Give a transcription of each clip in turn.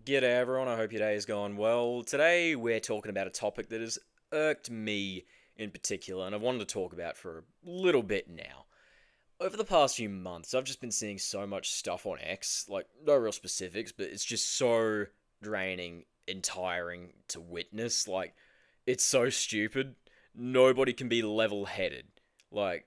G'day everyone, I hope your day is going well. Today we're talking about a topic that has irked me in particular, and I've wanted to talk about for a little bit now. Over the past few months, I've just been seeing so much stuff on X, like, no real specifics, but it's just so draining and tiring to witness. Like, it's so stupid. Nobody can be level headed. Like,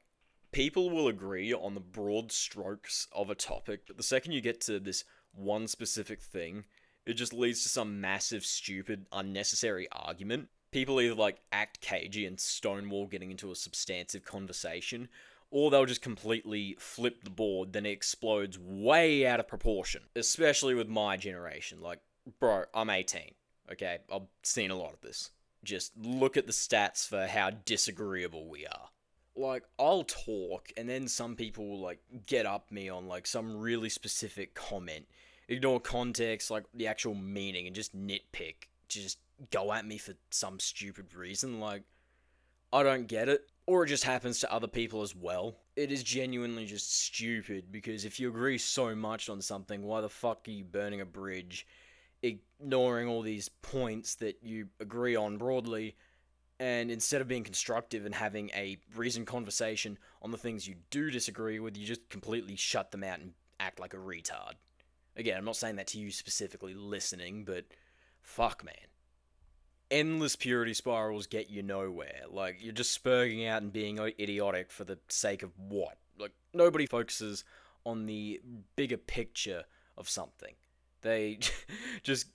people will agree on the broad strokes of a topic, but the second you get to this one specific thing, it just leads to some massive, stupid, unnecessary argument. People either like act cagey and stonewall getting into a substantive conversation, or they'll just completely flip the board, then it explodes way out of proportion. Especially with my generation. Like, bro, I'm 18. Okay, I've seen a lot of this. Just look at the stats for how disagreeable we are. Like, I'll talk, and then some people will, like, get up me on, like, some really specific comment, ignore context, like, the actual meaning, and just nitpick, just go at me for some stupid reason. Like, I don't get it. Or it just happens to other people as well. It is genuinely just stupid, because if you agree so much on something, why the fuck are you burning a bridge, ignoring all these points that you agree on broadly, and instead of being constructive and having a reasoned conversation on the things you do disagree with, you just completely shut them out and act like a retard. Again, I'm not saying that to you specifically listening, but fuck, man. Endless purity spirals get you nowhere. Like, you're just spurging out and being idiotic for the sake of what? Like, nobody focuses on the bigger picture of something. They just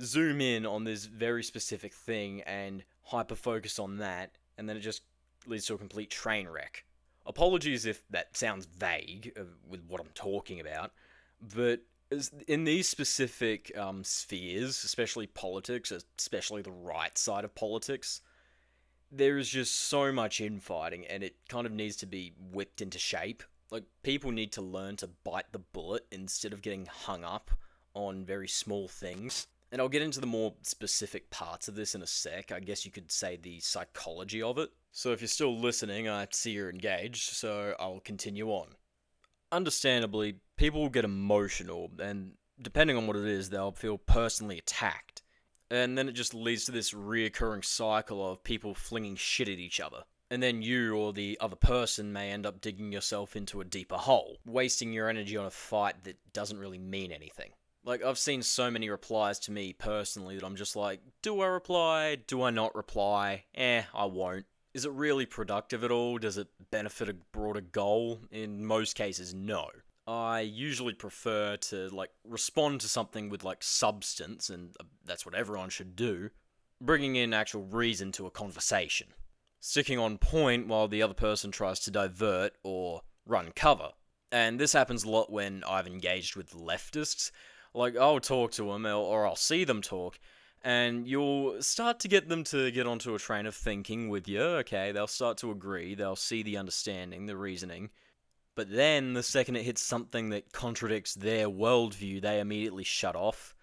zoom in on this very specific thing and hyper focus on that, and then it just leads to a complete train wreck. Apologies if that sounds vague with what I'm talking about, but in these specific spheres, especially politics, especially the right side of politics, there is just so much infighting, and it kind of needs to be whipped into shape. Like, people need to learn to bite the bullet instead of getting hung up on very small things. And I'll get into the more specific parts of this in a sec. I guess you could say the psychology of it. So if you're still listening, I see you're engaged, so I'll continue on. Understandably, people will get emotional, and depending on what it is, they'll feel personally attacked. And then it just leads to this reoccurring cycle of people flinging shit at each other. And then you or the other person may end up digging yourself into a deeper hole, wasting your energy on a fight that doesn't really mean anything. Like, I've seen so many replies to me personally that I'm just like, do I reply? Do I not reply? I won't. Is it really productive at all? Does it benefit a broader goal? In most cases, no. I usually prefer to, like, respond to something with, like, substance, and that's what everyone should do, bringing in actual reason to a conversation. Sticking on point while the other person tries to divert or run cover. And this happens a lot when I've engaged with leftists. Like, I'll talk to them, or I'll see them talk, and you'll start to get them to get onto a train of thinking with you. Okay, they'll start to agree, they'll see the understanding, the reasoning. But then, the second it hits something that contradicts their worldview, they immediately shut off.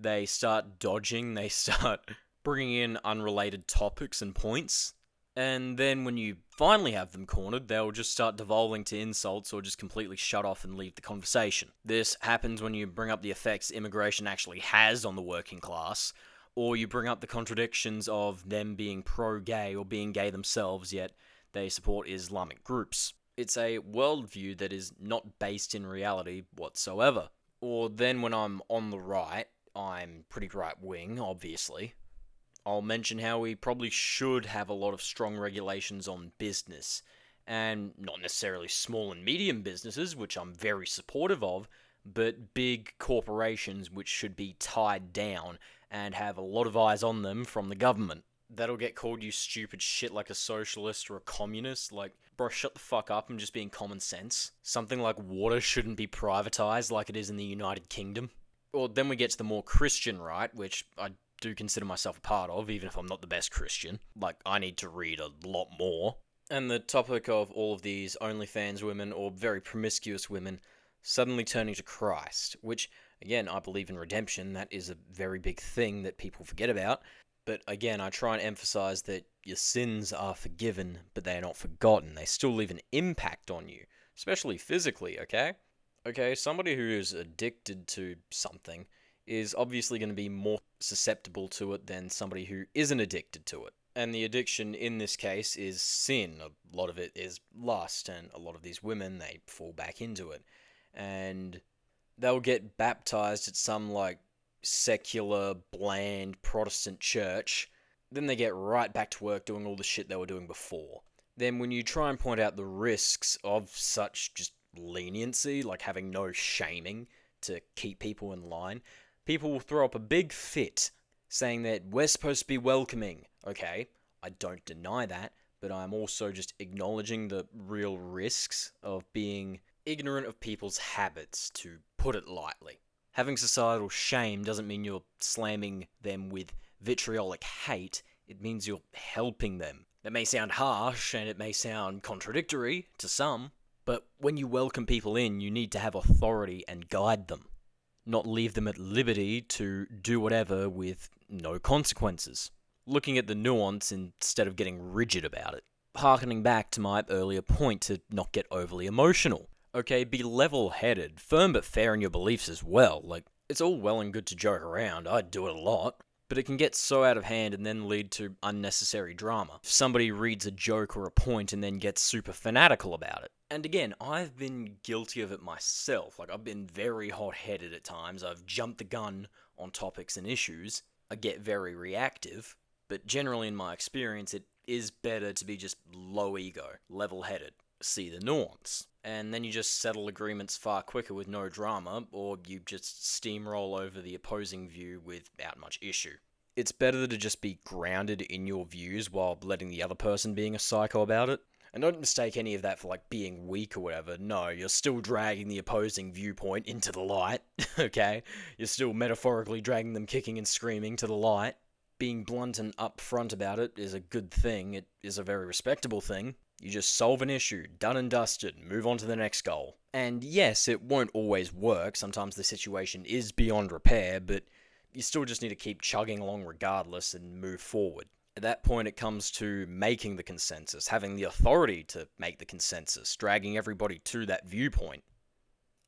They start dodging, they start bringing in unrelated topics and points. And then when you finally have them cornered, they'll just start devolving to insults or just completely shut off and leave the conversation. This happens when you bring up the effects immigration actually has on the working class, or you bring up the contradictions of them being pro-gay or being gay themselves, yet they support Islamic groups. It's a worldview that is not based in reality whatsoever. Or then when I'm on the right, I'm pretty right-wing, obviously. I'll mention how we probably should have a lot of strong regulations on business, and not necessarily small and medium businesses, which I'm very supportive of, but big corporations which should be tied down and have a lot of eyes on them from the government. That'll get called you stupid shit like a socialist or a communist. Like, bro, shut the fuck up and just being common sense. Something like water shouldn't be privatized like it is in the United Kingdom. Or then we get to the more Christian right, which I do consider myself a part of, even if I'm not the best Christian. Like, I need to read a lot more. And the topic of all of these OnlyFans women or very promiscuous women suddenly turning to Christ, which, again, I believe in redemption. That is a very big thing that people forget about. But again, I try and emphasize that your sins are forgiven, but they are not forgotten. They still leave an impact on you, especially physically, okay? Okay, somebody who is addicted to something is obviously going to be more susceptible to it than somebody who isn't addicted to it. And the addiction in this case is sin. A lot of it is lust, and a lot of these women, they fall back into it. And they'll get baptized at some, like, secular, bland Protestant church. Then they get right back to work doing all the shit they were doing before. Then when you try and point out the risks of such just leniency, like having no shaming to keep people in line, people will throw up a big fit saying that we're supposed to be welcoming. Okay, I don't deny that, but I'm also just acknowledging the real risks of being ignorant of people's habits, to put it lightly. Having societal shame doesn't mean you're slamming them with vitriolic hate, it means you're helping them. That may sound harsh, and it may sound contradictory to some, but when you welcome people in, you need to have authority and guide them, not leave them at liberty to do whatever with no consequences. Looking at the nuance instead of getting rigid about it. Harkening back to my earlier point to not get overly emotional. Okay, be level-headed, firm but fair in your beliefs as well. Like, it's all well and good to joke around, I do it a lot, but it can get so out of hand and then lead to unnecessary drama. If somebody reads a joke or a point and then gets super fanatical about it. And again, I've been guilty of it myself. Like, I've been very hot-headed at times, I've jumped the gun on topics and issues, I get very reactive, but generally in my experience, it is better to be just low ego, level-headed, see the nuance. And then you just settle agreements far quicker with no drama, or you just steamroll over the opposing view without much issue. It's better to just be grounded in your views while letting the other person being a psycho about it. And don't mistake any of that for, like, being weak or whatever. No, you're still dragging the opposing viewpoint into the light, okay? You're still metaphorically dragging them kicking and screaming to the light. Being blunt and upfront about it is a good thing. It is a very respectable thing. You just solve an issue, done and dusted, move on to the next goal. And yes, it won't always work. Sometimes the situation is beyond repair, but you still just need to keep chugging along regardless and move forward. At that point, it comes to making the consensus, having the authority to make the consensus, dragging everybody to that viewpoint.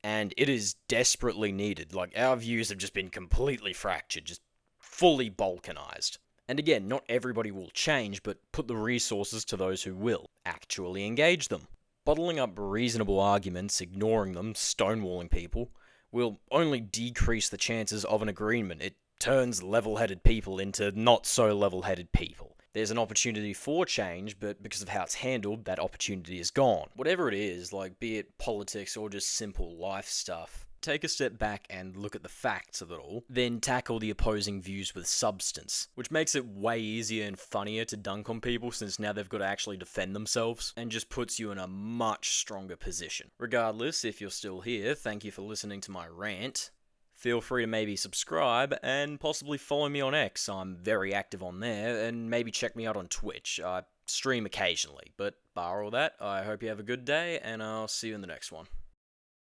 And it is desperately needed. Like, our views have just been completely fractured, just fully balkanized. And again, not everybody will change, but put the resources to those who will. Actually engage them. Bottling up reasonable arguments, ignoring them, stonewalling people, will only decrease the chances of an agreement. It turns level-headed people into not-so-level-headed people. There's an opportunity for change, but because of how it's handled, that opportunity is gone. Whatever it is, like be it politics or just simple life stuff, take a step back and look at the facts of it all, then tackle the opposing views with substance, which makes it way easier and funnier to dunk on people since now they've got to actually defend themselves, and just puts you in a much stronger position. Regardless, if you're still here, thank you for listening to my rant. Feel free to maybe subscribe and possibly follow me on X. I'm very active on there, and maybe check me out on Twitch. I stream occasionally, but bar all that, I hope you have a good day, and I'll see you in the next one.